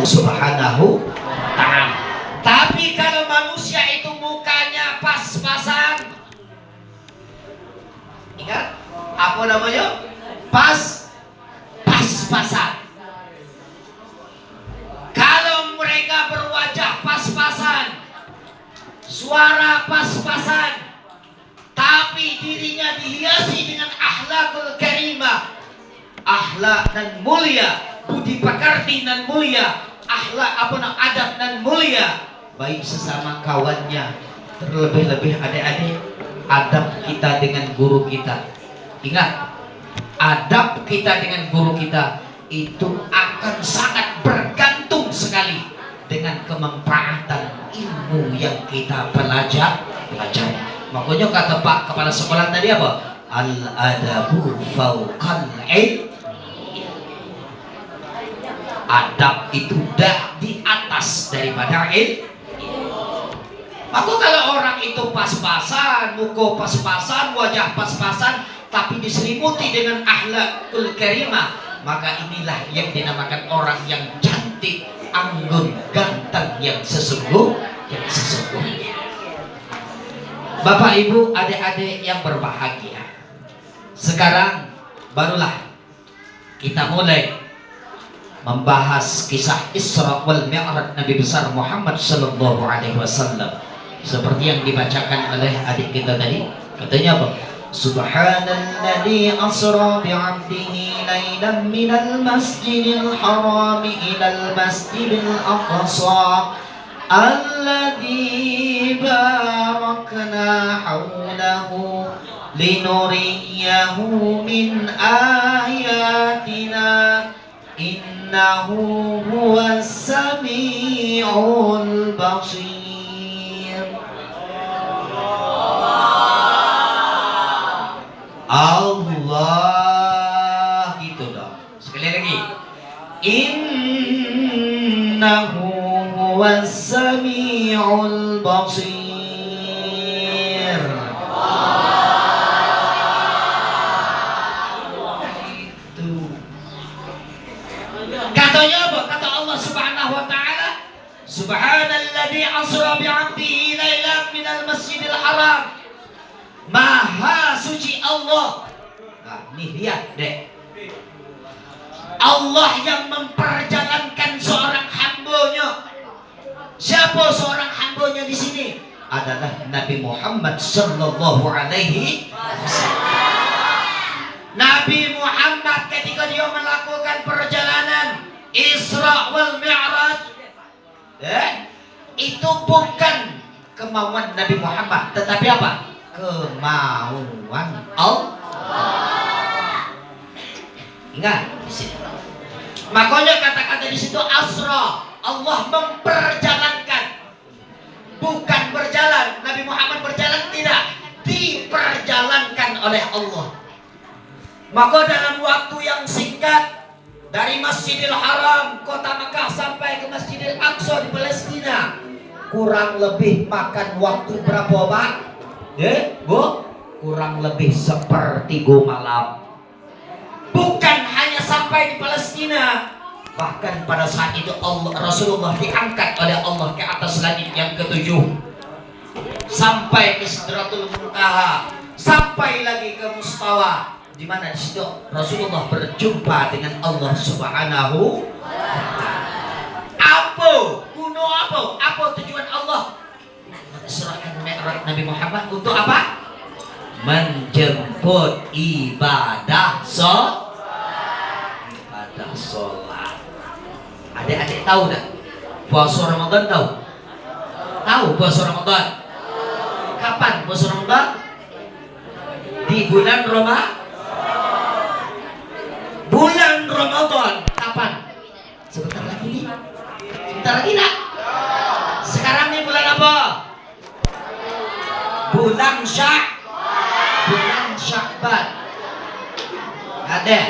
Subhanahu wa ta'ala. Tapi kalau manusia itu mukanya pas-pasan, ingat apa namanya? Pas-pasan. Kalau mereka berwajah pas-pasan, suara pas-pasan, tapi dirinya dihiasi dengan akhlakul karimah, akhlak dan mulia, budi pekerti dan mulia, akhlak adab dan mulia, baik sesama kawannya, terlebih-lebih adik-adik, adab kita dengan guru kita. Ingat, adab kita dengan guru kita itu akan sangat bergantung sekali dengan kemanfaatan ilmu yang kita pelajari. Makanya kata Pak Kepala Sekolah tadi apa? Al-adabu fauqal ilm. Adab itu dah di atas daripada ilmu. Maka kalau orang itu pas-pasan, muka pas-pasan, wajah pas-pasan, tapi diselimuti dengan akhlakul karimah, maka inilah yang dinamakan orang yang cantik, anggun, ganteng yang sesungguhnya. Bapak Ibu, adik-adik yang berbahagia, sekarang barulah kita mulai membahas kisah Isra wal Mi'raj Nabi besar Muhammad sallallahu alaihi wasallam, seperti yang dibacakan oleh adik kita tadi. Katanya apa? Subhanalladzi asra bi'abdihi lailan minal masjidil haram ilal masjidil aqsa alladzi barakna hawlahu linuriyahu min ayatina innahu huwas sami'ul basir. Allah, gitu dong. Sekali lagi. Innahu huwas sami'ul basir. Itu. Katanya apa? Kata Allah Subhanahu wa ta'ala, Subhanalladzi asra bi'abdihi lailan minal masjidil haram. Maha suci Allah. Nah, nih lihat deh. Allah yang memperjalankan seorang hambanya. Siapa seorang hambanya di sini? Adalah Nabi Muhammad sallallahu alaihi wasallam. Nabi Muhammad ketika dia melakukan perjalanan Isra wal Mi'raj, itu bukan kemauan Nabi Muhammad, tetapi apa? Kemauan Allah. Ingat di sini. Makanya kata-kata di situ asra, Allah memperjalankan, bukan berjalan. Nabi Muhammad berjalan, tidak, diperjalankan oleh Allah. Maka dalam waktu yang singkat, dari Masjidil Haram kota Makkah sampai ke Masjidil Aqsa di Palestina, kurang lebih makan waktu berapa, Pak? Bu, kurang lebih sepertiga malam. Bukan hanya sampai di Palestina, bahkan pada saat itu Rasulullah diangkat oleh Allah ke atas langit yang ketujuh, sampai ke Sidratul Muntaha, sampai lagi ke Mustawa, di mana di situ Rasulullah berjumpa dengan Allah Subhanahu wa ta'ala. Apa tujuan Allah serahkan Mi'raj Nabi Muhammad untuk apa? Menjemput ibadah sholat. Adik-adik tahu tak? Puasa Ramadan tahu? Tahu puasa Ramadan? Kapan puasa Ramadan? Di bulan Ramadan. Kapan? Sebentar lagi nak? Sekarang ini bulan apa? Bulan Sya'ban. Ada.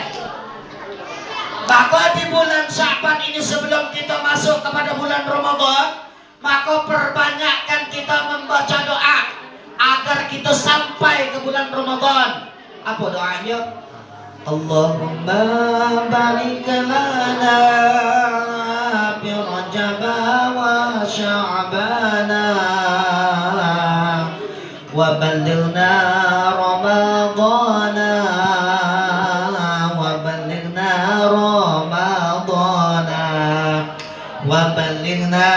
Maka di bulan Sya'ban ini, sebelum kita masuk kepada bulan Ramadan, maka perbanyakkan kita membaca doa agar kita sampai ke bulan Ramadan. Apa doanya? Allahumma barik lana bi شعبانا وبلغنا رمضانا وبلغنا رمضانا وبلغنا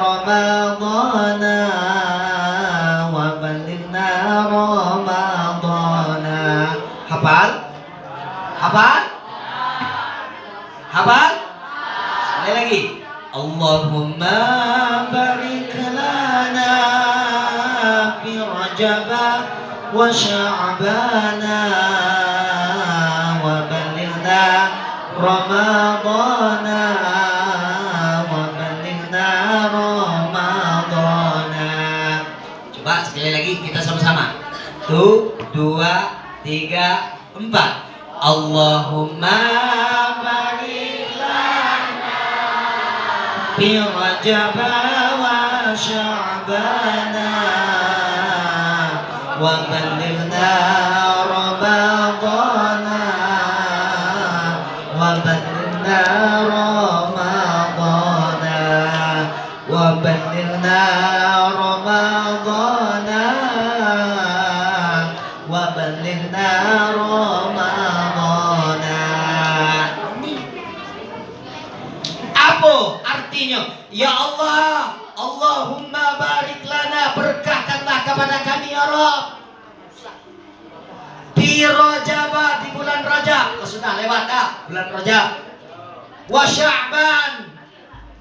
رمضانا وبلغنا رمضانا. Hafal? Hafal? Hafal? Sekali lagi. Allahumma barik lana fi Rajab wa Sya'bana wa balighna Ramadana wa balighna Ramadana. Coba sekali lagi kita sama-sama. 1, 2, 3, 4. Allahumma barik lana fi Rajab wa Sya'bana wa balighna Ramadana wa balighna Ramadana wa balighna Ramadana wa balighna Ramadana. Apa artinya? Ya Allah, Allahumma barik lana, berkahkanlah kepada kami ya Rabb. Di Rajab, di bulan Rajab, sudah lewat dah bulan Rajab. Wa Sya'ban,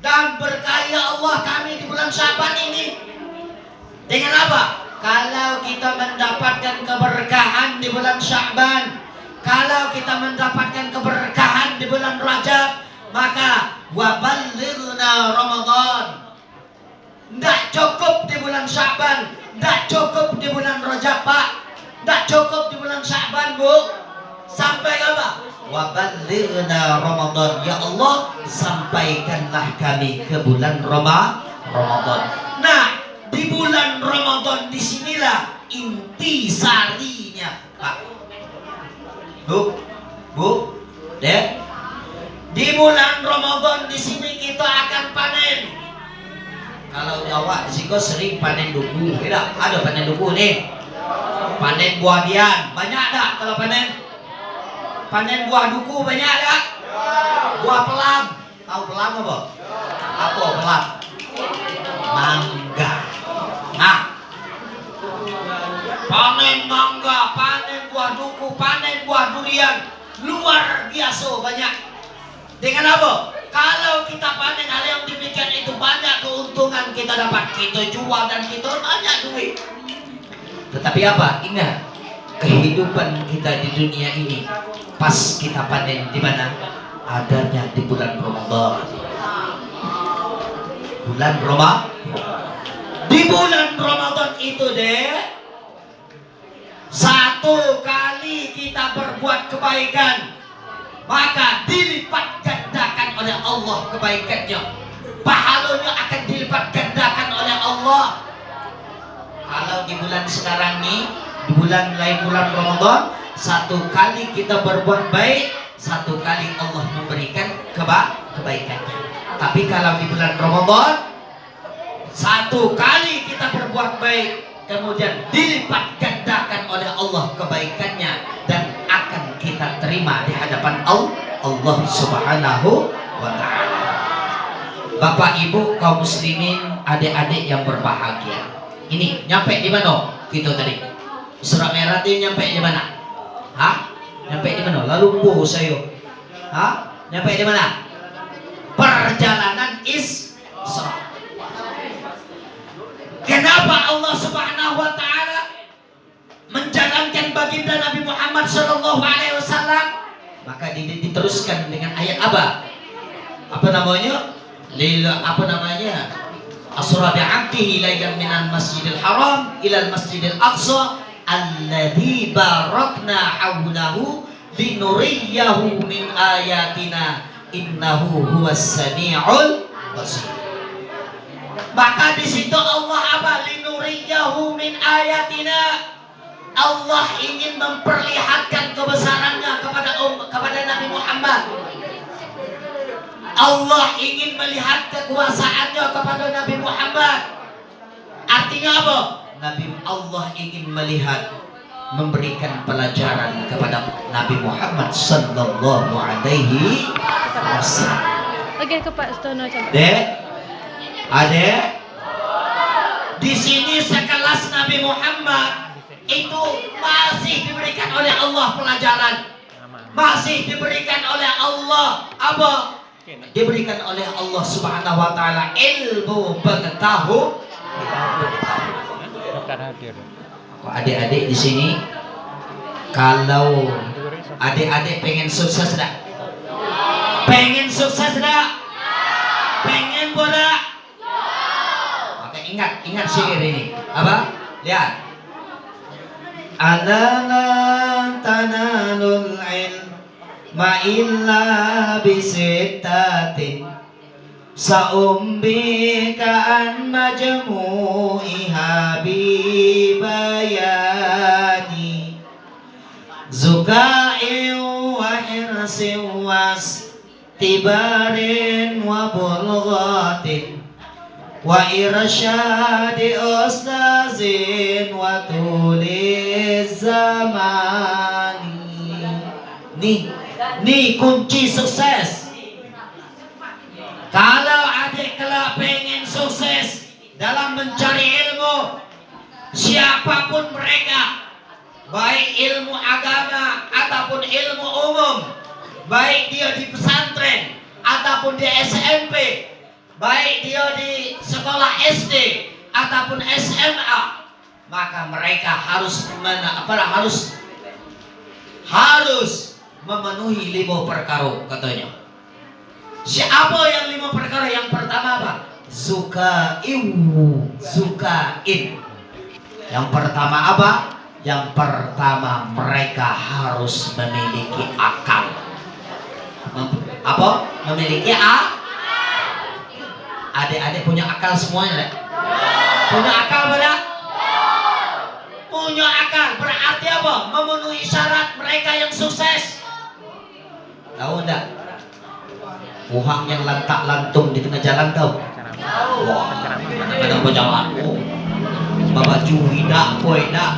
dan berkahi ya Allah kami di bulan Sya'ban ini. Dengan apa? Kalau kita mendapatkan keberkahan di bulan Sya'ban, kalau kita mendapatkan keberkahan di bulan Rajab, maka waballighna Ramadan. Tidak cukup di bulan Sya'ban, tidak cukup di bulan Rajab Pak, tidak cukup di bulan Sya'ban Bu. Sampai apa? Waballighna Ramadan. Ya Allah, sampaikanlah kami ke bulan Ramadan. Nah, di bulan Ramadan disinilah inti sarinya Pak. Bu, Dek. Di bulan Ramadan di sini kita akan panen. Kalau Jawa di sini sering panen duku, tidak? Ada panen duku nih. Panen buah dian, banyak tak kalau panen? Panen buah duku banyak tak? Buah pelam, tahu pelam apa? Apa pelam? Mangga. Nah, panen mangga, panen buah duku, panen buah durian, luar biasa banyak. Dengan apa? Kalau kita panen hal yang demikian itu, banyak keuntungan kita dapat. Kita jual dan kita banyak duit. Tetapi apa? Ingat, kehidupan kita di dunia ini pas kita panen di mana? Adanya di bulan Ramadan. Bulan Ramadan. Di bulan Ramadan itu deh, satu kali kita berbuat kebaikan, maka dilipat gandakan oleh Allah kebaikannya. Pahalanya akan dilipat gandakan oleh Allah. Kalau di bulan sekarang ini, di bulan lain bulan Ramadan, satu kali kita berbuat baik, satu kali Allah memberikan kebaikannya. Tapi kalau di bulan Ramadan, satu kali kita berbuat baik, kemudian dilipat gandakan oleh Allah kebaikannya, dan akan kita terima di hadapan Allah Subhanahu wa ta'ala. Bapak Ibu kaum muslimin, adik-adik yang berbahagia, ini nyampe di mana kita tadi? Surah Merah itu nyampe di mana? Hah? Nyampe di mana? Lalu saya. Hah? Nyampe di mana? Perjalanan Isra. Kenapa Allah Subhanahu wa ta'ala menjalankan baginda Nabi Muhammad sallallahu alaihi wasallam? Maka diteruskan dengan ayat apa? Apa namanya? Asra bi'abdihi lailan minal masjidil haram ilal masjidil aqsa alladzi barakna hawlahu linuriyahu min ayatina innahu huwas sami'ul basir. Maka di situ Allah apa? Linuriyahu min ayatina. Allah ingin memperlihatkan kebesarannya kepada Nabi Muhammad. Allah ingin melihat kekuasaannya kepada Nabi Muhammad. Artinya apa? Allah ingin melihat, memberikan pelajaran kepada Nabi Muhammad sallallahu alaihi wasallam. Oke, ke Pak Stono coba. Dek, adek, di sini sekelas Nabi Muhammad itu masih diberikan oleh Allah pelajaran, masih diberikan oleh Allah apa? Diberikan oleh Allah Subhanahu wa taala ilmu pengetahuan. Kok adik-adik di sini, kalau adik-adik pengen sukses enggak? Pengen sukses enggak? Pengen bola? Oke, ingat syair ini. Apa? Lihat. Alalan tanalul ilma illa bisittatin sa'umbika an majmu'iha bibayani zuka'in wa hirsin was tibarin wa bulghatin wa irsyadi ustazin wa tuliz zamani. Nih kunci sukses. Kalau adik kelak pengen sukses dalam mencari ilmu, siapapun mereka, baik ilmu agama ataupun ilmu umum, baik dia di pesantren ataupun di SMP, baik dia di sekolah SD ataupun SMA, maka mereka harus memenuhi 5 perkara katanya. Siapa yang 5 perkara? Yang pertama apa? Zukain. Yang pertama apa? Yang pertama mereka harus memiliki akal. Apa? Memiliki Adik-adik punya akal semuanya, punya akal benar? Punya akal berarti apa? Memenuhi syarat mereka yang sukses. Tahu enggak? Uhang yang lantak-lantung di tengah jalan tahu? Wah, ada berjalan. Bapak curi dak, boy dak.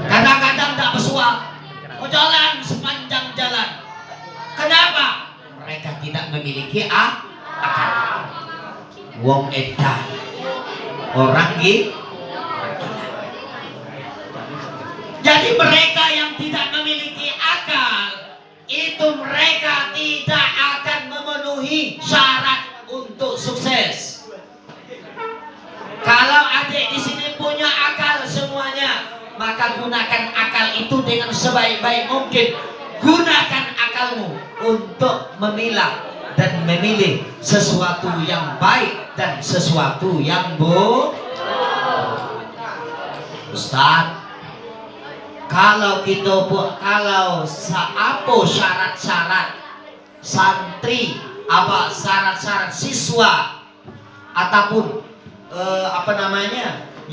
Kadang-kadang tak bersuara. Jalan sepanjang jalan. Kenapa? Mereka tidak memiliki akal. Wong edan. Orang gila. Jadi mereka yang tidak memiliki akal, itu mereka tidak akan memenuhi syarat untuk sukses. Kalau adik di sini punya akal semuanya, maka gunakan akal itu dengan sebaik-baik mungkin. Gunakan akalmu untuk memilah dan memilih sesuatu yang baik dan sesuatu yang buruk. Ustaz, kalau apa syarat-syarat santri, apa syarat-syarat siswa ataupun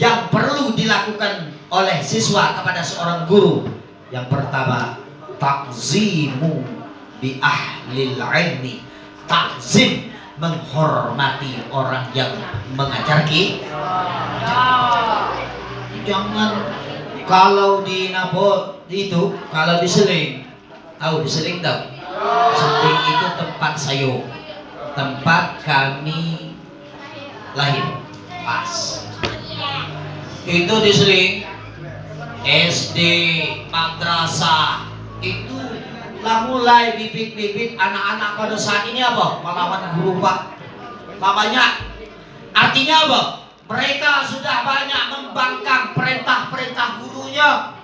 yang perlu dilakukan oleh siswa kepada seorang guru? Yang pertama, takzimu bi ahlil ilmi. Takzim, menghormati orang yang mengajar kita. Jangan kalau di Napot itu, kalau di Seling, tahu di Seling tahu? Seling itu tempat sayur, tempat kami lahir. Pas itu di Seling, SD, madrasah itu lah mulai bibit-bibit anak-anak pada saat ini apa? Melawan guru pak. Namanya artinya apa? Mereka sudah banyak membangkang perintah-perintah gurunya.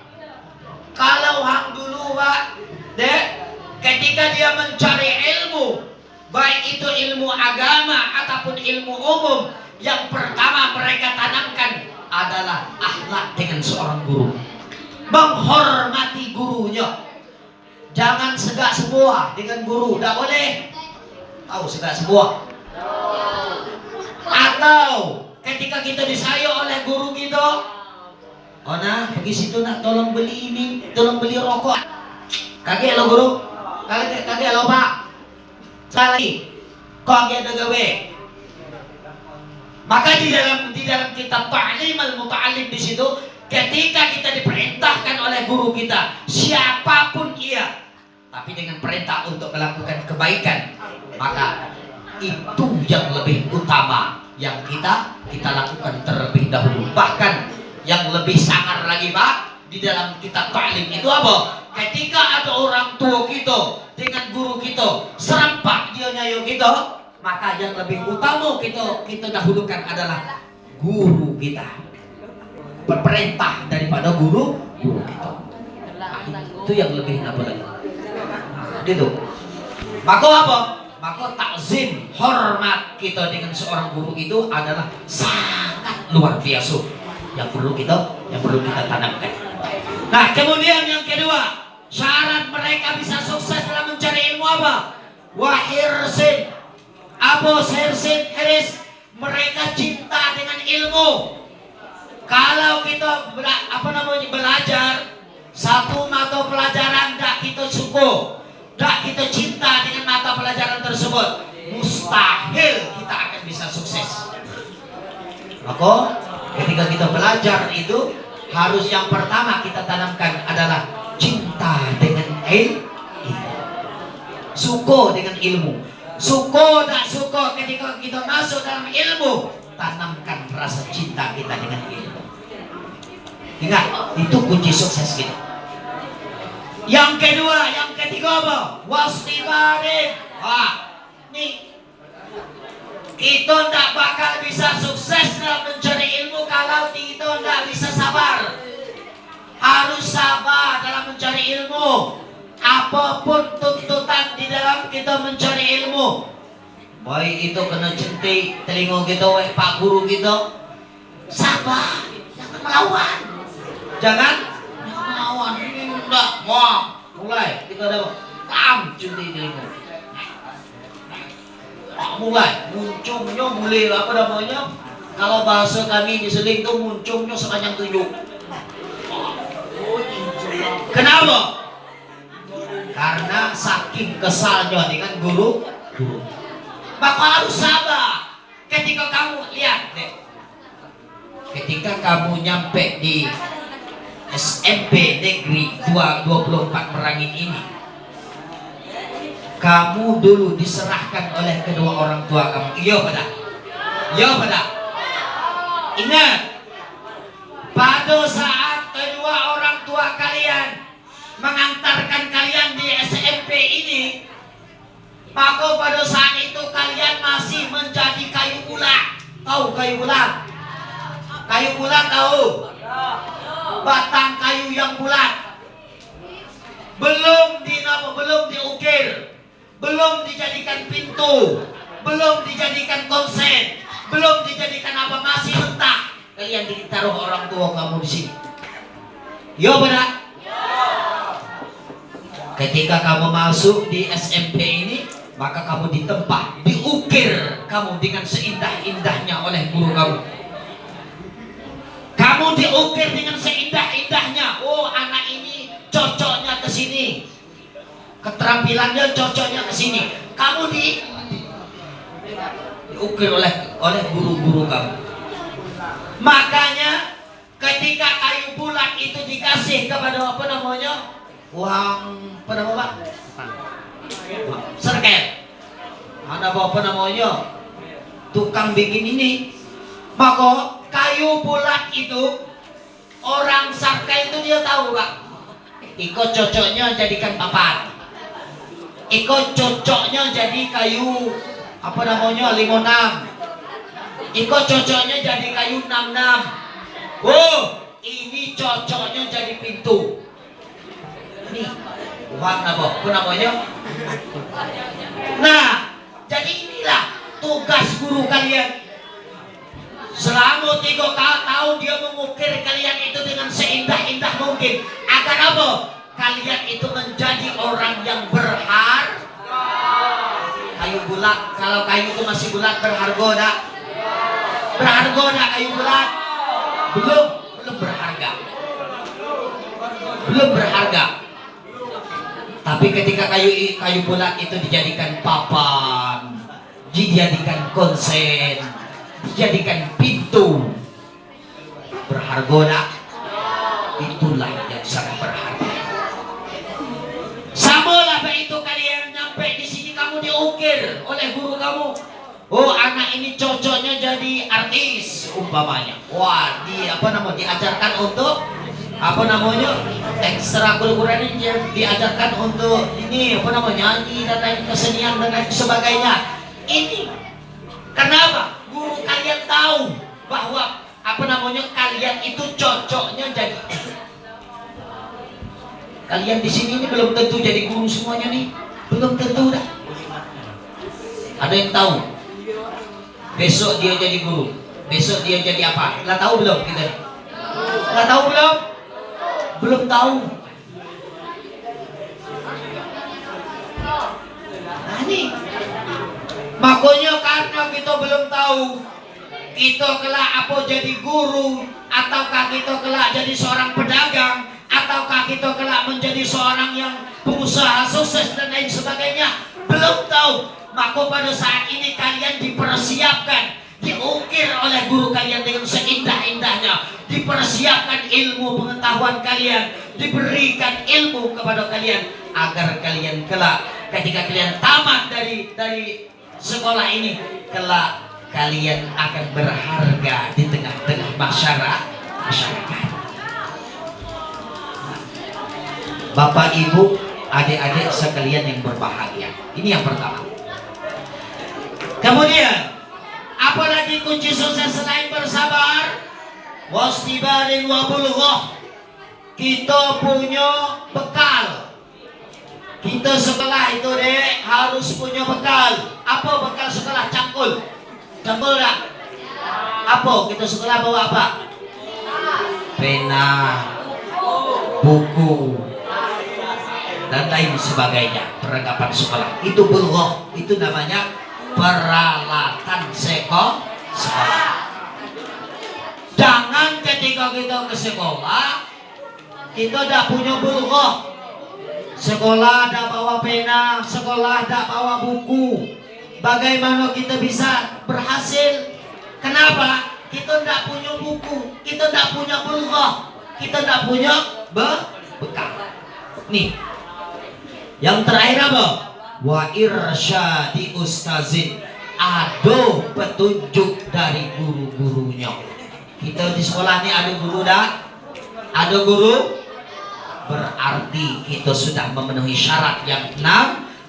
Kalau hang dulu pak, dek, ketika dia mencari ilmu, baik itu ilmu agama ataupun ilmu umum, yang pertama mereka tanamkan adalah akhlak dengan seorang guru, menghormati gurunya. Jangan segak sebuah dengan guru, tidak boleh. Tahu segak sebuah? Atau ketika kita disayang oleh guru kita, oh nah pergi situ nak, tolong beli ini, tolong beli rokok. Kaget lo guru, kaget lo pak. Sekali lagi, kau ada gawe. Maka di dalam kitab Ta'limul Muta'allim di situ, ketika kita diperintahkan oleh guru kita, siapapun ia, tapi dengan perintah untuk melakukan kebaikan, maka itu yang lebih utama yang kita lakukan terlebih dahulu. Bahkan yang lebih sangar lagi, Pak, di dalam kitab Ta'lim itu apa? Ketika ada orang tua kita dengan guru kita serampak dia nyayo kita, maka yang lebih utama kita dahulukan adalah guru kita, perintah daripada guru kita. Nah, itu yang lebih apa lagi? Nah, gitu. Maka apa? Maka takzim, hormat kita dengan seorang guru itu adalah sangat luar biasa yang perlu kita tanamkan. Nah, kemudian yang kedua, syarat mereka bisa sukses dalam mencari ilmu apa? Wahirsin. Abu Sirsin Iris, mereka cinta dengan ilmu. Kalau kita belajar satu mata pelajaran, tidak kita suka, tidak kita cinta dengan mata pelajaran tersebut, mustahil kita akan bisa sukses. Maka ketika kita belajar itu harus yang pertama kita tanamkan adalah cinta dengan ilmu, suka dengan ilmu. Suka tak suka, ketika kita masuk dalam ilmu, tanamkan rasa cinta kita dengan ilmu. Ingat, itu kunci sukses kita. Yang kedua, yang ketiga apa? Wastibarin. Nih, kita tidak bakal bisa sukses dalam mencari ilmu kalau kita tidak bisa sabar. Harus sabar dalam mencari ilmu. Apapun tuntutan di dalam kita mencari ilmu, baik itu kena centik telinga kita, Pak Guru kita, sabar, jangan melawan, jangan melawan. Enggak, mulai kita ada centik telinga, mulai mulai apa namanya? Kalau bahasa kami di Seling itu muncungnya sepanjang 7. Kenapa? Karena saking kesalnya dengan guru. Maka harus sabar. Ketika kamu lihat deh, ketika kamu nyampe di SMP Negeri 24 Merangin ini, kamu dulu diserahkan oleh kedua orang tua kamu. Iya pada? Iya pada? Ingat, pada saat kedua orang tua kalian mengantarkan kalian di SMP ini, maka pada saat itu kalian masih menjadi kayu bulat. Tahu kayu bulat? Kayu bulat tahu? Batang kayu yang bulat. Belum diukir, belum dijadikan pintu, belum dijadikan konsen, belum dijadikan apa, masih mentah. Kalian ditaruh orang tua kamu di sini. Yo benar? Ketika kamu masuk di SMP ini, maka kamu ditempa, diukir kamu dengan seindah-indahnya oleh guru kamu. Kamu diukir dengan seindah-indahnya. Oh, anak ini cocoknya ke sini, keterampilannya cocoknya ke sini. Kamu diukir oleh guru-guru kamu. Makanya ketika kayu bulat itu dikasih kepada apa namanya? Uang apa nama Pak? Serkel. Ada apa namanya? Tukang bikin ini. Maka kayu bulat itu orang serkel itu dia tahu Pak. Iko cocoknya jadikan papan. Iko cocoknya jadi kayu apa namanya 56. Iko cocoknya jadi kayu 66. Oh, ini cocoknya jadi pintu. Nih, warna apa namanya? Nah, jadi inilah tugas guru kalian. Selama 3 tahun dia mengukir kalian itu dengan seindah-indah mungkin. Agar apa? Kalian itu menjadi orang yang berharga. Kayu bulat, kalau kayu itu masih bulat berharga dak? Berharga dak kayu bulat? Belum berharga. Belum berharga. Tapi ketika kayu bulat itu dijadikan papan, dijadikan konsen, dijadikan pintu, berharga nak? Itulah yang sangat berharga. Samalah begitu kalian nyampe di sini, kamu diukir oleh guru kamu. Oh, anak ini cocoknya jadi artis umpamanya. Wah, diajarkan untuk apa namanya, ekstrakurikuler ini diajarkan untuk ini apa namanya, nyanyi dan lain kesenian dan lain sebagainya. Ini kenapa? Guru kalian tahu bahwa apa namanya, kalian itu cocoknya jadi. Kalian di sini ini belum tentu jadi guru semuanya nih, belum tentu dah. Ada yang tahu? Besok dia jadi guru, besok dia jadi apa? Lah tahu belum kita? Lah tahu belum? Belum tahu. Nah ini, makanya karena kita belum tahu, kita kelak apa jadi guru, ataukah kita kelak jadi seorang pedagang, ataukah kita kelak menjadi seorang yang pengusaha sukses dan lain sebagainya, belum tahu. Maka pada saat ini kalian dipersiapkan, diukir oleh guru kalian dengan seindah-indahnya, dipersiapkan ilmu pengetahuan kalian, diberikan ilmu kepada kalian agar kalian kelak ketika kalian tamat dari sekolah ini, kelak kalian akan berharga di tengah-tengah masyarakat. Bapak, Ibu, adik-adik sekalian yang berbahagia, ini yang pertama. Kemudian, apalagi kunci sukses selain bersabar? Wastibarin wa bulghah. Kita punya bekal. Kita sekolah itu deh harus punya bekal. Apa bekal sekolah? Cangkul. Cangkul enggak? Apa? Kita sekolah bawa apa? Pena, buku, dan lain sebagainya. Perlengkapan sekolah. Itu bulghah. Itu namanya peralatan sekolah. Jangan ketika kita ke sekolah kita tidak punya bulghah. Sekolah tidak bawa pena, sekolah tidak bawa buku. Bagaimana kita bisa berhasil? Kenapa? Kita tidak punya buku, kita tidak punya bulghah, kita tidak punya bekal. Nih, yang terakhir apa? Wa irsyadi ustazin, ada petunjuk dari guru-gurunya. Kita di sekolah ini ada guru dah? Ada guru? Berarti kita sudah memenuhi syarat yang 6.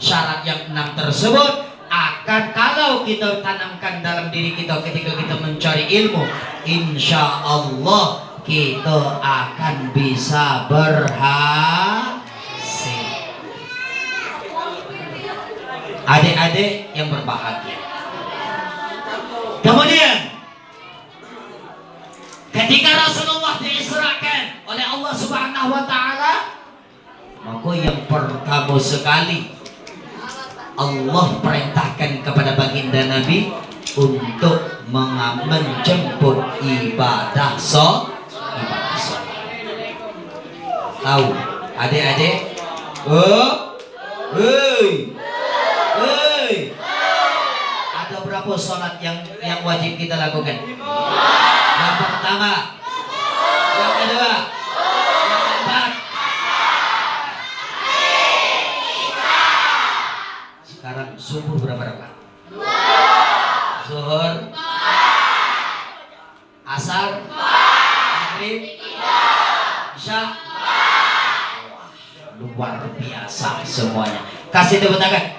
Syarat yang 6 tersebut akan kalau kita tanamkan dalam diri kita ketika kita mencari ilmu, insya Allah kita akan bisa berhasil. Adik-adik yang berbahagia. Kemudian ketika Rasulullah diisrakan oleh Allah Subhanahu wa taala, maka yang pertama sekali Allah perintahkan kepada baginda Nabi untuk menjemput ibadah sholat. Tahu adik-adik? Ada berapa sholat yang wajib kita lakukan? Yang pertama, yang kedua, yang keempat. Sekarang subuh berapa rakaat? Zuhur, asar, maghrib, isya. Luar biasa semuanya. Kasih tepuk tangan.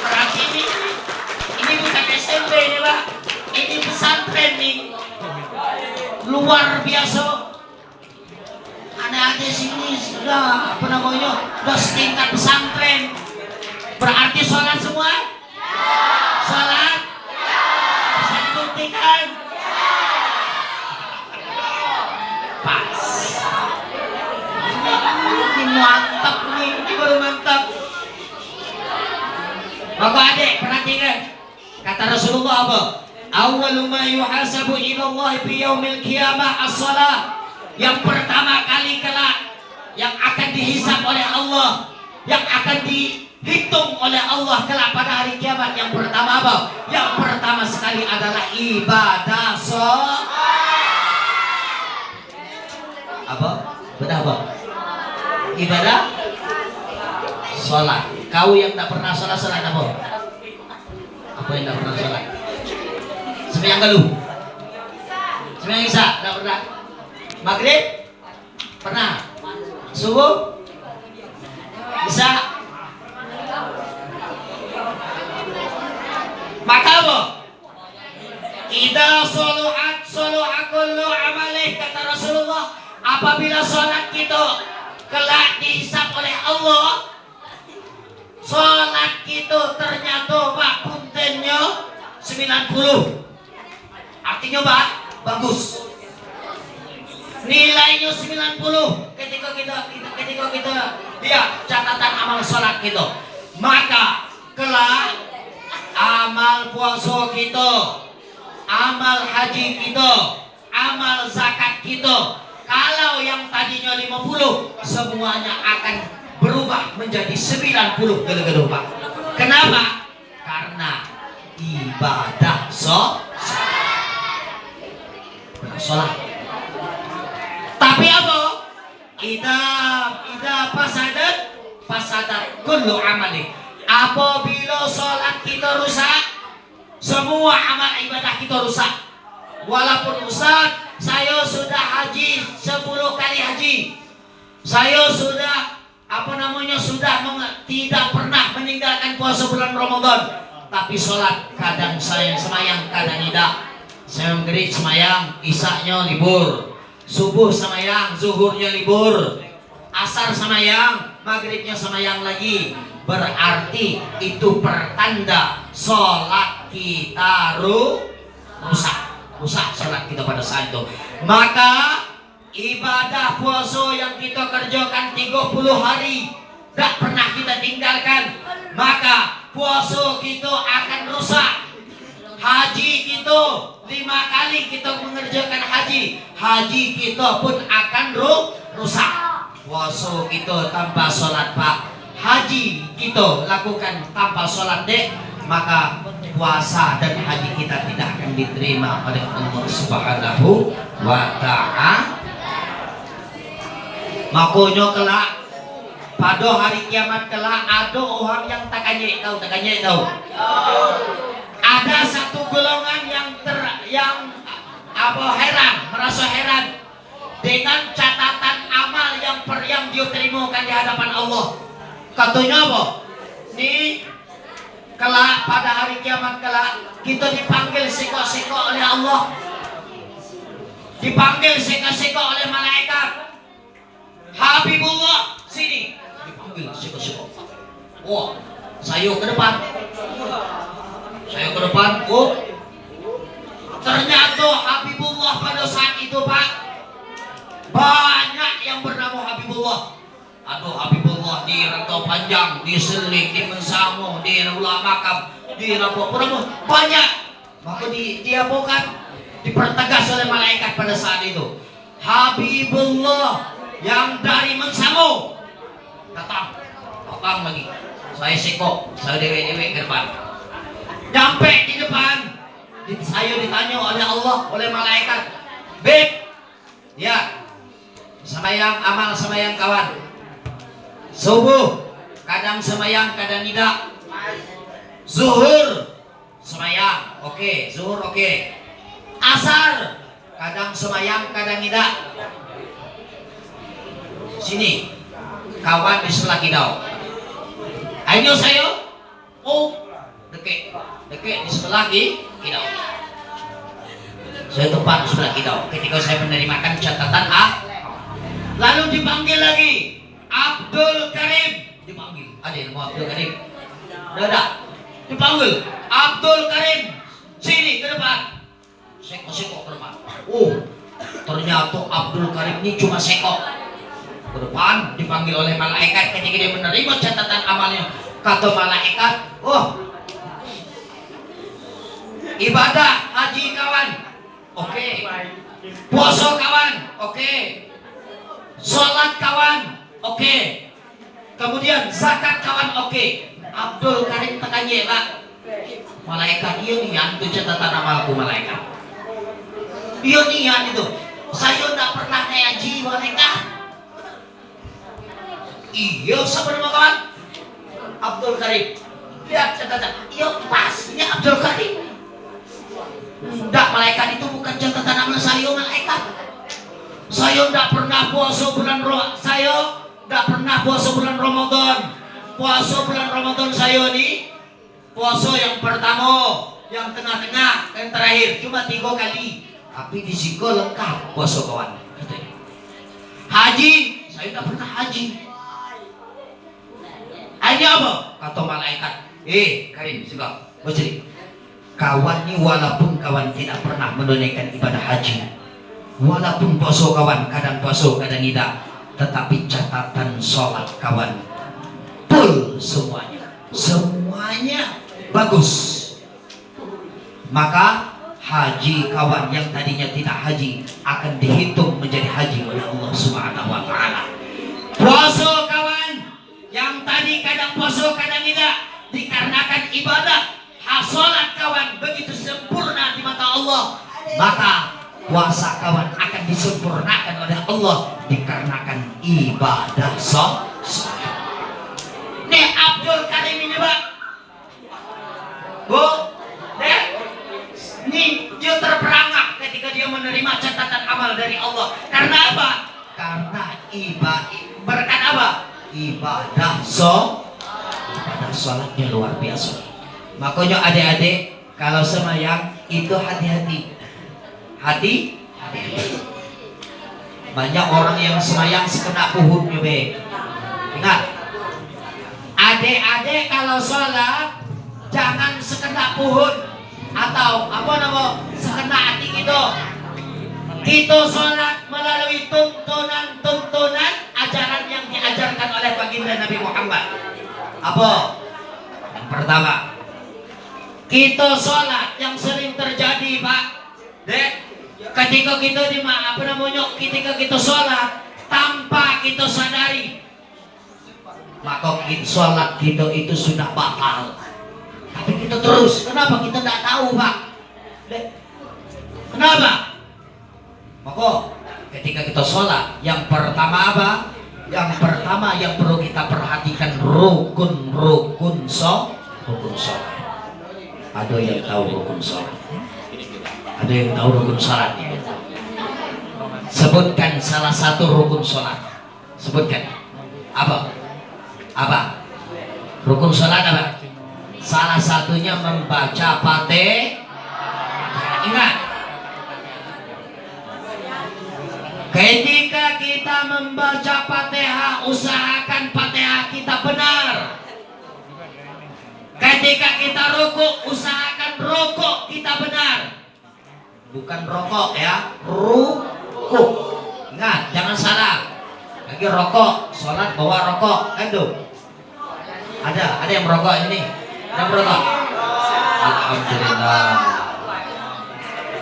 Berarti ini bukan SMP ini Pak, ini pesantren nih. Luar biasa. Anak-anak sini sudah apa namanya, sudah setingkat pesantren. Berarti sholat semua? Sholat? Bisa dibuktikan? Pas. Ini mantap nih, ini baru mantap. Bapak adik perhatikan, kata Rasulullah apa? Awwalu ma yuhasabu ila Allah fi yaumil qiyamah as-shalah. Yang pertama kali kelak yang akan dihisab oleh Allah, yang akan dihitung oleh Allah kelak pada hari kiamat. Yang pertama apa? Yang pertama sekali adalah ibadah apa? Benar apa? Ibadah sholat. Kau yang tak pernah sholat apa? Apa yang tak pernah sholat? Sembahyang galuh. Sembahyang isya tak pernah. Maghrib pernah. Subuh bisa. Maka apa? Idza soluhat kullu amalih, kata Rasulullah, apabila sholat kita kelak dihisab oleh Allah, sholat kita ternyata Pak puntennya 90. Artinya Pak bagus, nilainya 90 ketika kita lihat catatan amal sholat kita. Maka kelak amal puasa kita, amal haji kita, amal zakat kita, kalau yang tadinya 50 semuanya akan berubah menjadi 90 gede-gede Pak. Kenapa? Karena ibadah sholat. Tapi apa? Ida pasadat kullu amali. Apabila sholat kita rusak, semua amal ibadah kita rusak. Walaupun Ustaz, saya sudah haji 10 kali haji, saya sudah tidak pernah meninggalkan puasa bulan Ramadan, tapi sholat kadang saya semayang, kadang tidak. Saya maghrib semayang, isaknya libur, subuh semayang, zuhurnya libur, asar semayang, maghribnya semayang lagi. Berarti itu pertanda sholat kita rusak sholat kita pada saat itu. Maka ibadah puasa yang kita kerjakan 30 hari tidak pernah kita tinggalkan, maka puasa kita akan rusak. Haji kita 5 kali kita mengerjakan haji kita pun akan rusak. Puasa kita tanpa sholat Pak, haji kita lakukan tanpa sholat dek, maka puasa dan haji kita tidak akan diterima oleh Allah Subhanahu wa ta'ala. Makanya kelak pada hari kiamat kelak ada orang yang tak kanyek tahu. Ada satu golongan yang merasa heran dengan catatan amal yang dia terimakan di hadapan Allah. Katanya apa? Nih kelak pada hari kiamat kelak kita dipanggil sekok-sekok oleh Allah, dipanggil sekok-sekok oleh malaikat. Habibullah sini, dipanggil sekok-sekok. Wah, saya ke depan. Oh, ternyata Habibullah pada saat itu Pak, banyak yang bernama Habibullah. Aduh, Habibullah di Rantau Panjang, di Selik, di Mensamo, di Ulah Makam, di Rabu banyak. Maka dia bukan dipertegas oleh malaikat pada saat itu. Habibullah yang dari Mensamo datang lagi. Saya sekok, saya dewe-dewe ke depan. Nyampe di depan, saya ditanya oleh Allah, oleh malaikat, Beb, ya, semayang amal semayang kawan. Subuh kadang semayang kadang tidak. Zuhur semayang, oke. Zuhur oke. Asar kadang semayang kadang tidak. Sini kawan di sebelah kidau. Ayo saya. Oh, deket di sebelah kidau. Saya tempat di sebelah kidau. Ketika saya menerimakan catatan lalu dipanggil lagi. Abdul Karim dipanggil. Ada yang mau Abdul Karim? Ada. Dipanggil Abdul Karim, sini ke depan. Sekok ke depan. Oh, ternyata Abdul Karim ini cuma sekok ke depan. Dipanggil oleh malaikat ketika dia menerima catatan amalnya. Kata malaikat, oh, ibadah haji kawan, oke. Puasa kawan, oke. Sholat kawan, oke. Kemudian zakat kawan oke. Abdul Karim tekannya Pak. Malaikat iya nian itu catatan amalku malaikat. Iya nian itu. Saya tidak pernah ngaji malaikat. Iya sebenarnya kawan. Abdul Karim. Lihat catatan. Iya pas ini Abdul Karim. Tidak, malaikat itu bukan catatan amal saya malaikat. Saya tidak pernah puasa bulan saya tidak pernah puasa bulan Ramadan. Puasa bulan Ramadan saya ini puasa yang pertama, yang tengah-tengah, yang terakhir cuma 3 kali. Tapi di situ lengkap puasa kawan. Haji, saya tidak pernah haji. Ini apa? Kata malaikat. Karim, suka. Bocil. Kawan ini walaupun kawan tidak pernah menunaikan ibadah haji, walaupun puasa kawan kadang puasa kadang tidak, tetapi catatan sholat kawan full semuanya bagus. Maka haji kawan yang tadinya tidak haji akan dihitung menjadi haji oleh Allah Subhanahu wa taala. Puasa kawan yang tadi kadang puasa kadang tidak, dikarenakan ibadah sholat kawan begitu sempurna di mata Allah, maka puasa kawan akan disempurnakan oleh Allah dikarenakan ibadah sholat. Nih Abdul Karim ini Pak, Bu, nih dia terperangkap ketika dia menerima catatan amal dari Allah. Karena apa? Karena berkat apa? Ibadah sholatnya luar biasa. Makanya adik-adik kalau semayang itu hati-hati. Banyak orang yang semayang sekena puhut be. Ingat, adik-adik kalau sholat jangan sekena puhut atau sekena hati gitu. Kita sholat melalui tuntunan ajaran yang diajarkan oleh baginda Nabi Muhammad. Apa? Yang pertama, kita sholat yang sering terjadi Pak, ketika kita ketika kita sholat tanpa kita sadari, maka sholat kita itu sudah batal. Tapi kita terus, kenapa kita tidak tahu Pak? Kenapa? Maka ketika kita sholat, yang pertama apa? Yang pertama yang perlu kita perhatikan rukun sholat. Ada yang tahu rukun sholat? Ada yang tahu rukun sholatnya? Sebutkan salah satu rukun sholat. Sebutkan. Apa? Rukun sholat apa? Salah satunya membaca Fatihah. Ingat, ketika kita membaca Fatihah, usahakan Fatihah kita benar. Ketika kita rukuk, usahakan rukuk kita benar. Bukan rokok ya, rukuk. Ingat, jangan salah. Lagi rokok, sholat bawa rokok, aduh. Ada yang merokok ini. Ada merokok. Alhamdulillah.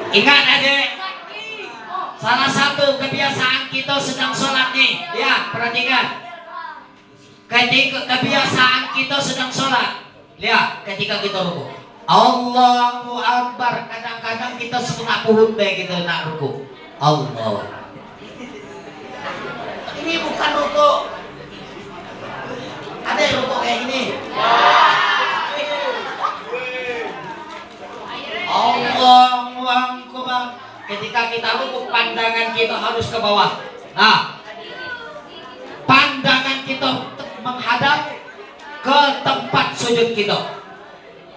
Ingat adik, salah satu kebiasaan kita sedang sholat nih. Lihat, perhatikan. Ketika kebiasaan kita sedang sholat, lihat, ketika kita rukuk, Allahu Akbar. Kadang-kadang kita setengah puhut gitu nak rukuk. Allah. Ini bukan rukuk. Ada yang rukuk kayak gini. Allahu Akbar. Ketika kita rukuk, pandangan kita harus ke bawah. Nah, pandangan kita menghadap ke tempat sujud kita.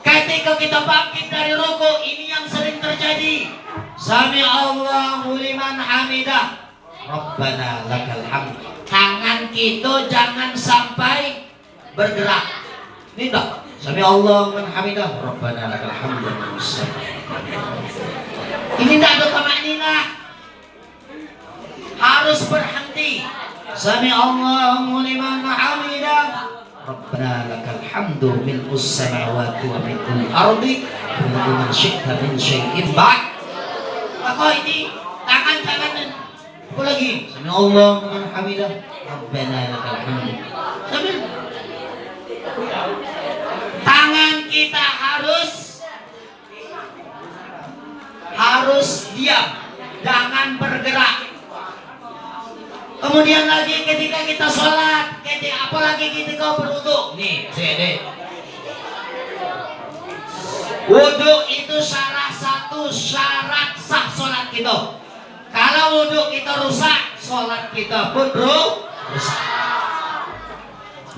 Ketika kita bangkit dari rukuk, ini yang sering terjadi. Sami Allahu liman hamidah. Rabbana lakal hamd. Tangan kita jangan sampai bergerak. Ini enggak. Sami Allahu liman hamidah. Rabbana lakal hamd. Ini enggak ada tamakninah. Harus berhenti. Sami Allahu liman hamidah. Rabbana lakal hamdu mil'us samawati wa mil'ul ardi wa man syi'ta min syai'in ba'd. Maka ini tangan-tangan apa lagi? Sami Allahu liman hamidah. Rabbana lakal hamd. Sambil tangan kita harus diam, jangan bergerak. Kemudian lagi ketika kita sholat, apalagi ketika berwudu. Nih, CD. Wudu itu salah satu syarat sah sholat kita. Kalau wudu kita rusak, sholat kita pun rusak.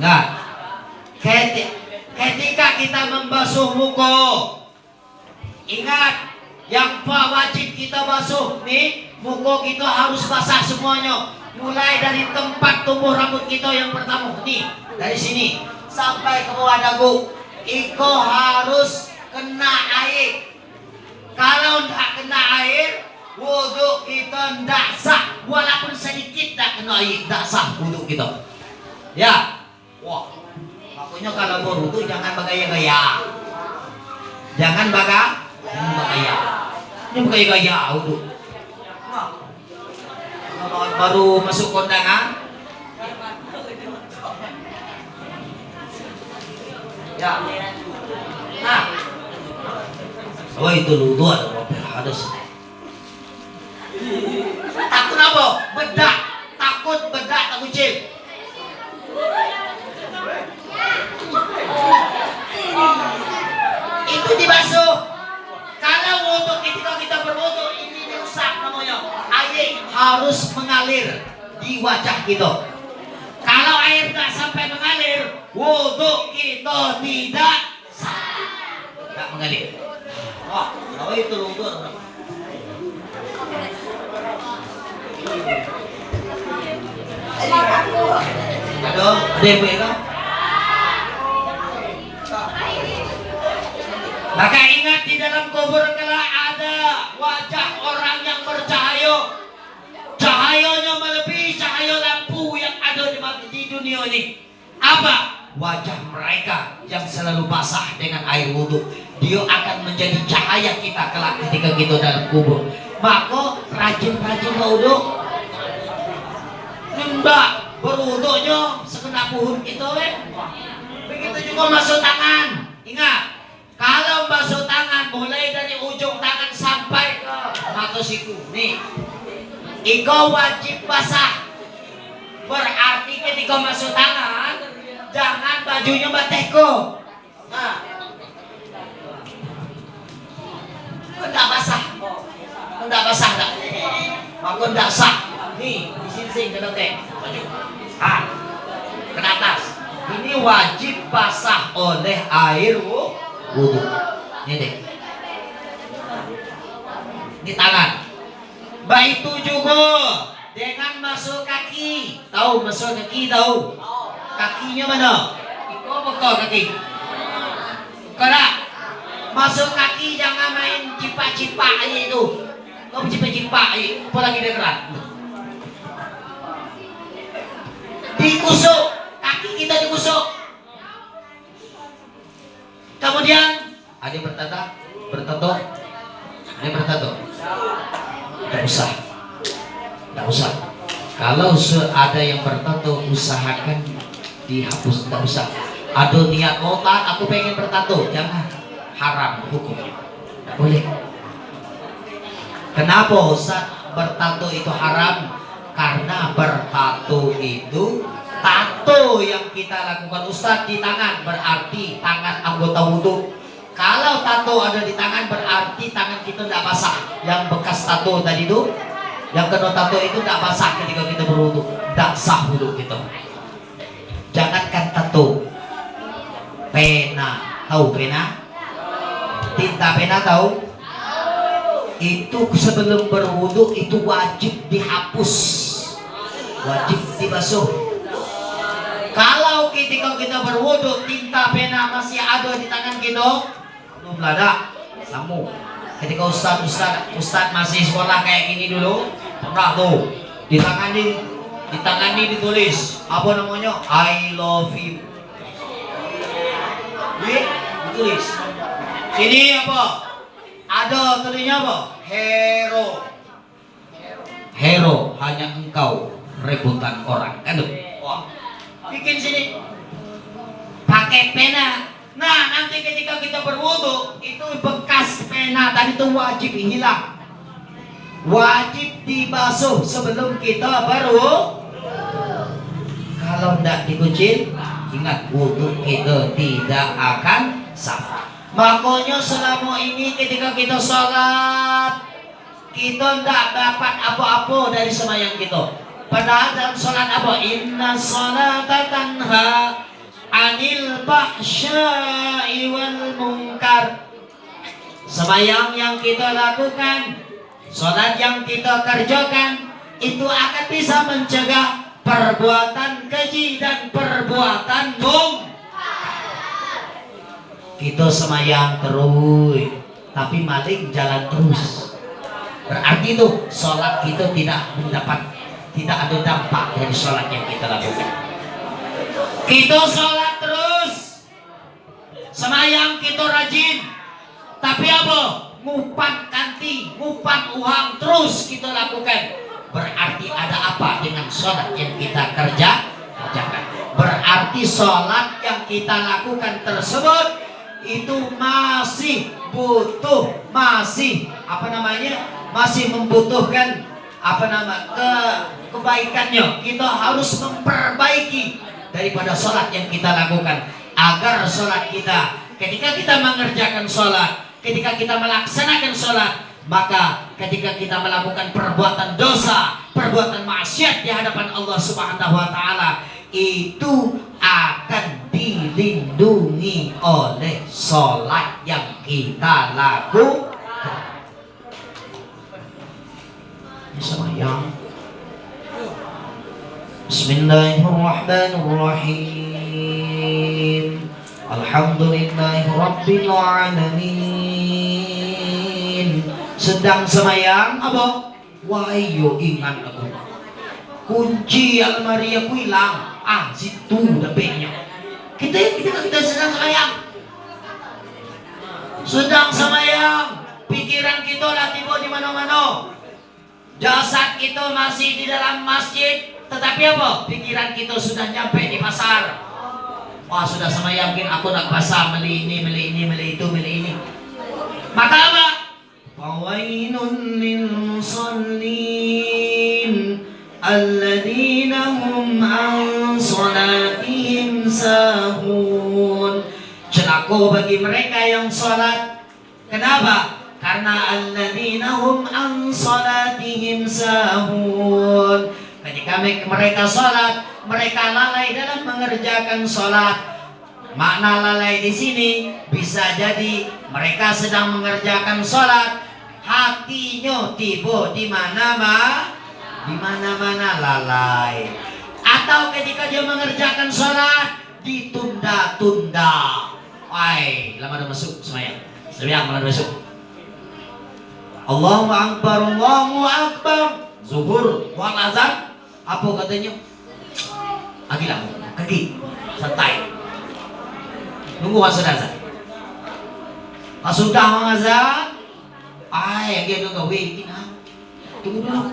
Nah, ketika kita membasuh muka, ingat yang wajib kita basuh nih, muka kita harus basah semuanya. Mulai dari tempat tumbuh rambut kita yang pertama nih, dari sini sampai ke bawah dagu, itu harus kena air. Kalau tidak kena air, wudu kita tidak sah. Walaupun sedikit tidak kena air, tidak sah wudu kita. Ya, wah, makanya kalau berwudu jangan bergaya-gaya. Jangan bergaya. Ini bergaya-gaya wudu. Baru masuk kondangan, ya. Nah, oh itu wudu ada harus. Takut apa? Bedak. Takut bedak tak kucing. Itu dibasuh. Kalau wudu ketika kita berwudu ini rusak namanya. Air harus mengalir di wajah kita. Kalau air tak sampai mengalir, wudu kita tidak sah. Tak mengalir. Wah, kalau itu wudu. Aduh, DP kan? Maka ingat di dalam kubur kelak ada wajah orang yang bercahaya. Cahayanya melebihi cahaya lampu yang ada di dunia ini. Apa? Wajah mereka yang selalu basah dengan air wudu. Dia akan menjadi cahaya kita kelak ketika kita dalam kubur. Maka rajin-rajin wudu. Nembak berwudunya segenap puhun itu. Begitu juga masuk tangan. Ingat, kalau basuh tangan mulai dari ujung tangan sampai ke mata siku. Nih, iko wajib basah. Berarti ketika masuk tangan, jangan bajunya bateko. Nah, enggak basah. Enggak basah enggak. Maka enggak sah. Nih, di sini kena teh. Baju. Ke atas. Ini wajib basah oleh air wudu. Ini deh. Ini tangan. Baik itu juga dengan masuk kaki. Tahu masuk kaki tahu? Kakinya mana? Iko bekal kaki. Karena masuk kaki jangan main cipak-cipak aja itu. Kau cipak-cipak aja. Apalagi dia kerat. Dikusuk. Kaki kita dikusuk. Kemudian ada bertato, ada bertato. Tidak usah. Kalau ada yang bertato, usahakan dihapus. Tidak usah. Ada niat aku pengen bertato, jangan. Haram hukum. Tidak boleh. Kenapa Ustaz bertato itu haram? Karena bertato itu tato yang kita lakukan Ustaz di tangan, berarti tangan anggota wudu. Kalau tato ada di tangan berarti tangan kita tidak basah. Yang bekas tato tadi itu, yang kena tato itu tidak basah ketika kita berwudu, tidak sah wudu kita. Jangankan tato, pena, tahu pena? Tinta pena tahu? Itu sebelum berwudu itu wajib dihapus, wajib dibasuh. Kalau ketika kita berwudu tinta pena masih ada di tangan kita, belum ada, sambung. Ketika Ustaz masih sekolah kayak gini dulu, pernah tuh di tangan ini ditulis apa namanya? I love you. Ditulis. Ini apa? Ada tulisnya apa? Hero, hanya engkau. rebutan orang. Aduh, wah, bikin sini pakai pena. Nah, nanti ketika kita berwudu itu bekas pena tadi itu wajib hilang, wajib dibasuh sebelum kita berwudu. Kalau tidak dikucil, ingat wudu kita tidak akan sah. Makanya selama ini ketika kita sholat, kita tidak dapat apa-apa dari sembahyang kita. Padahal dalam sholat apa? Inna sholata tanha anil fahsya'i wal munkar. Sembahyang yang kita lakukan, sholat yang kita kerjakan, itu akan bisa mencegah perbuatan keji dan perbuatan mungkar. Kita semayang terus, tapi maling jalan terus. Berarti itu sholat kita tidak ada dampak dari sholat yang kita lakukan. Kita sholat terus, semayang kita rajin, tapi apa? Ngupan kanti, ngupan uang terus kita lakukan. Berarti ada apa dengan sholat yang kita kerjakan? Berarti sholat yang kita lakukan tersebut itu masih butuh, masih membutuhkan kebaikannya. Kita harus memperbaiki daripada sholat yang kita lakukan, agar sholat kita, ketika kita mengerjakan sholat, ketika kita melaksanakan sholat, maka ketika kita melakukan perbuatan dosa, perbuatan maksiat di hadapan Allah Subhanahu wa Ta'ala, itu akan dilindungi oleh sholat yang kita lakukan. Semayang. Bismillahirrahmanirrahim. Alhamdulillahi rabbil alamin. Sedang semayang apa? Wayo ingat aku. Kunci almari aku hilang. Situ dapetnya. Kita sedang semayang. Sedang semayang. Pikiran kita lagi di mana-mana. Jasad kita masih di dalam masjid, tetapi apa? Pikiran kita sudah nyampe di pasar. Wah, sudah semayang, mungkin aku nak pasar, beli ini, beli ini. Maka apa? Fawailun lil musallin alladzina hum an salatihim sahun. Celaka bagi mereka yang salat. Kenapa? Karena alladzina hum an salatihim sahun. Ketika mereka salat, mereka lalai dalam mengerjakan salat. Makna lalai di sini bisa jadi mereka sedang mengerjakan salat, hatinya tiba di mana-mana lalai. Atau ketika dia mengerjakan salat ditunda-tunda. Lama dah masuk semayang. Semayang malah masuk. Allahu Akbar, Allahu Akbar. Zuhur, wal azan. Apa katanya? Agilah, kaki, santai. Nunggu masuk azan. Pas sudah mengazan, dia nunggu tunggu dulu.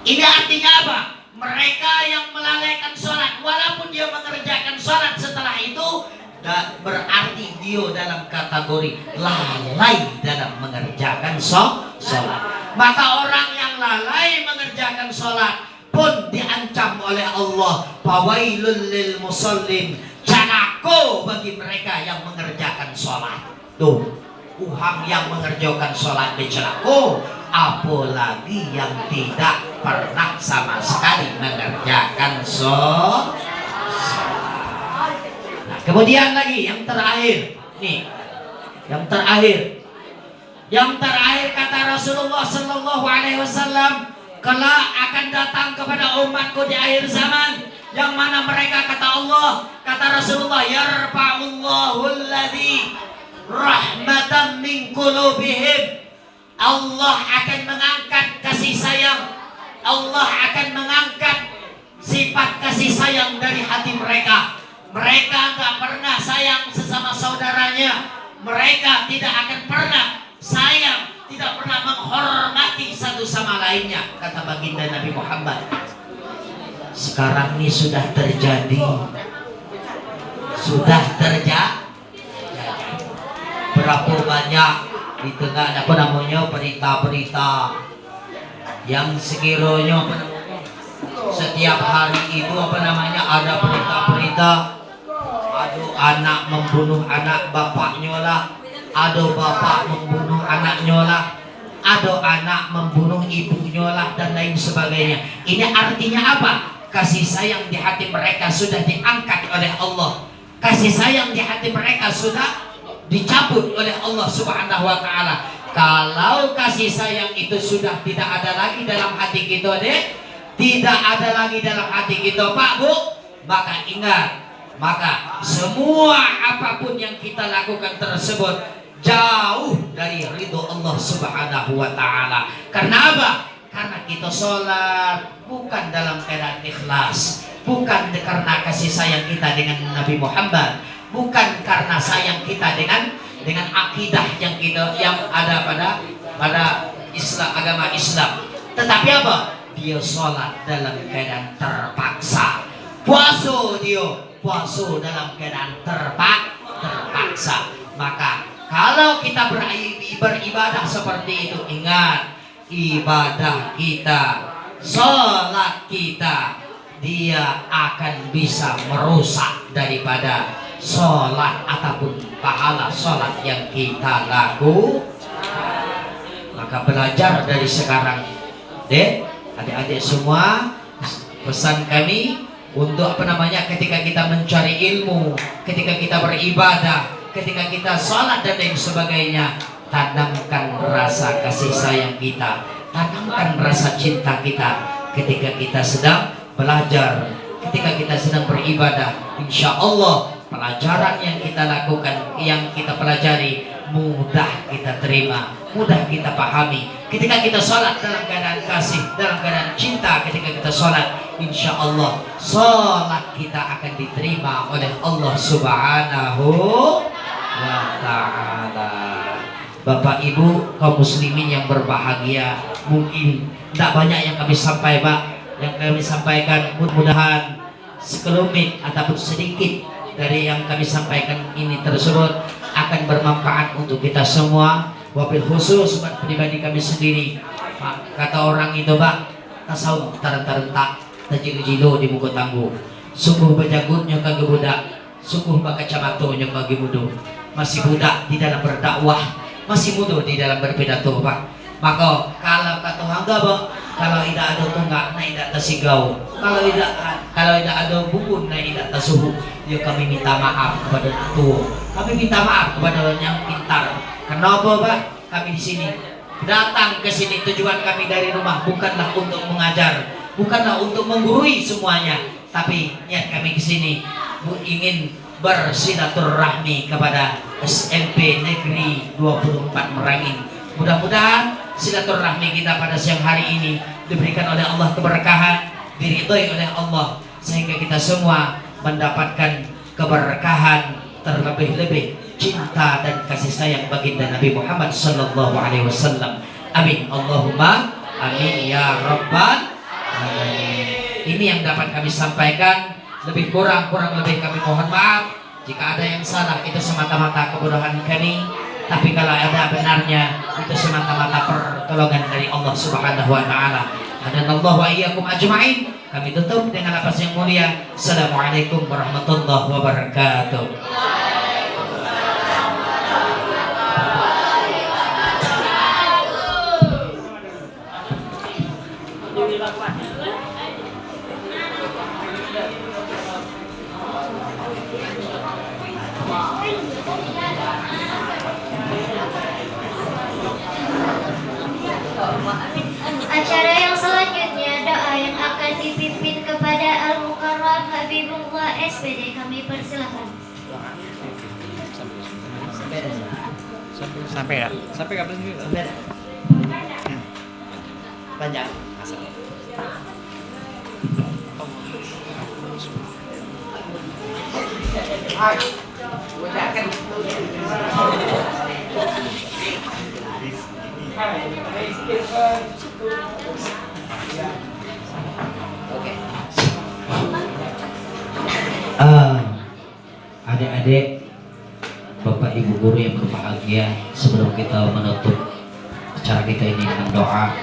Ini artinya apa? Mereka yang melalaikan sholat, walaupun dia mengerjakan sholat setelah itu, berarti dia dalam kategori lalai dalam mengerjakan sholat. Maka orang yang lalai mengerjakan sholat pun diancam oleh Allah, fawailul lil musallin, celaka bagi mereka yang mengerjakan sholat. Tuh, yang mengerjakan sholat dicelaka, apalagi yang tidak pernah sama sekali mengerjakan sholat. Kemudian lagi yang terakhir, nih, yang terakhir kata Rasulullah Sallallahu Alaihi Wasallam, kelak akan datang kepada umatku di akhir zaman, yang mana mereka kata Allah, kata Rasulullah, yarfa'ullahu alladhi rahmatan min qulubihim. Allah akan mengangkat kasih sayang, Allah akan mengangkat sifat kasih sayang dari hati mereka. Mereka tak pernah sayang sesama saudaranya. Mereka tidak akan pernah sayang, tidak tidak pernah menghormati satu sama lainnya, kata baginda Nabi Muhammad. Sekarang ini sudah terjadi. Berapa banyak di tengah apa namanya berita-berita yang sekiranya setiap hari itu apa namanya ada berita-berita, ada anak membunuh anak bapaknya lah, ada bapak membunuh anaknya lah, ada anak membunuh ibunya lah, dan lain sebagainya. Ini artinya apa? Kasih sayang di hati mereka sudah diangkat oleh Allah. Kasih sayang di hati mereka sudah dicabut oleh Allah Subhanahu wa ta'ala. Kalau kasih sayang itu sudah tidak ada lagi dalam hati kita, tidak ada lagi dalam hati kita, Pak Bu, maka ingat, maka semua apapun yang kita lakukan tersebut jauh dari ridho Allah Subhanahu wa ta'ala. Karena apa? Karena kita sholat bukan dalam keadaan ikhlas, bukan karena kasih sayang kita dengan Nabi Muhammad, bukan karena sayang kita dengan akidah yang ada pada Islam, agama Islam. Tetapi apa? Dia sholat dalam keadaan terpaksa. Puasa dalam keadaan terpaksa. Maka kalau kita beribadah seperti itu, ingat, ibadah kita, sholat kita, dia akan bisa merusak daripada sholat ataupun pahala sholat yang kita lakukan. Maka belajar dari sekarang, adik-adik semua, pesan kami untuk apa namanya, ketika kita mencari ilmu, ketika kita beribadah, ketika kita sholat dan lain sebagainya, tanamkan rasa kasih sayang kita, tanamkan rasa cinta kita ketika kita sedang belajar, ketika kita sedang beribadah. Insya Allah pelajaran yang kita lakukan, yang kita pelajari, mudah kita terima, mudah kita pahami. Ketika kita sholat dalam keadaan kasih, dalam keadaan cinta, ketika kita sholat, insya Allah sholat kita akan diterima oleh Allah Subhanahu wa ta'ala. Bapak Ibu kaum muslimin yang berbahagia, mungkin tidak banyak yang kami sampaikan, mudah-mudahan sekelumit ataupun sedikit dari yang kami sampaikan ini tersebut akan bermanfaat untuk kita semua. Wabil khusus buat pribadi kami sendiri. Kata orang itu, Pak, tasawuf tarentak tajil-jilo di muka tangguh. Sungguh bejagutnya kagak budak, sungguh bakacamatonya kagak muda. Masih budak di dalam berdakwah, masih muda di dalam berpidato, Pak. Maka kalau kata hangga, Pak, kalau tidak ada tunggak, na tidak tersigau. Kalau tidak ada buku, na tidak tersuhu. Ya kami minta maaf kepada itu. Kami minta maaf kepada orang yang pintar. Kenapa, Pak? Kami di sini datang ke sini, tujuan kami dari rumah bukanlah untuk mengajar, bukanlah untuk menggurui semuanya, tapi niat kami ke sini ingin bersilaturahmi kepada SMP Negeri 24 Merangin. Mudah-mudahan silaturahmi kita pada siang hari ini diberikan oleh Allah keberkahan, diridhoi oleh Allah, sehingga kita semua mendapatkan keberkahan, terlebih-lebih cinta dan kasih sayang baginda Nabi Muhammad sallallahu alaihi wasallam. Amin. Allahumma amin ya rabbal alamin. Ini yang dapat kami sampaikan. Lebih kurang lebih kami mohon maaf. Jika ada yang salah, itu semata-mata kebodohan kami. Tapi kalau ada benarnya, itu semata-mata pertolongan dari Allah Subhanahu wa ta'ala. Hadanallahu wa iyyakum ajma'in. Kami tutup dengan lafaz yang mulia. Assalamualaikum warahmatullahi wabarakatuh. Acara yang selanjutnya, doa yang akan dipimpin kepada Al-Mukarram Habibullah SPD. Kami persilahkan. Sampai kapan sih? Panjang. Hai. guru yang berbahagia, sebelum kita menutup acara kita ini dengan doa,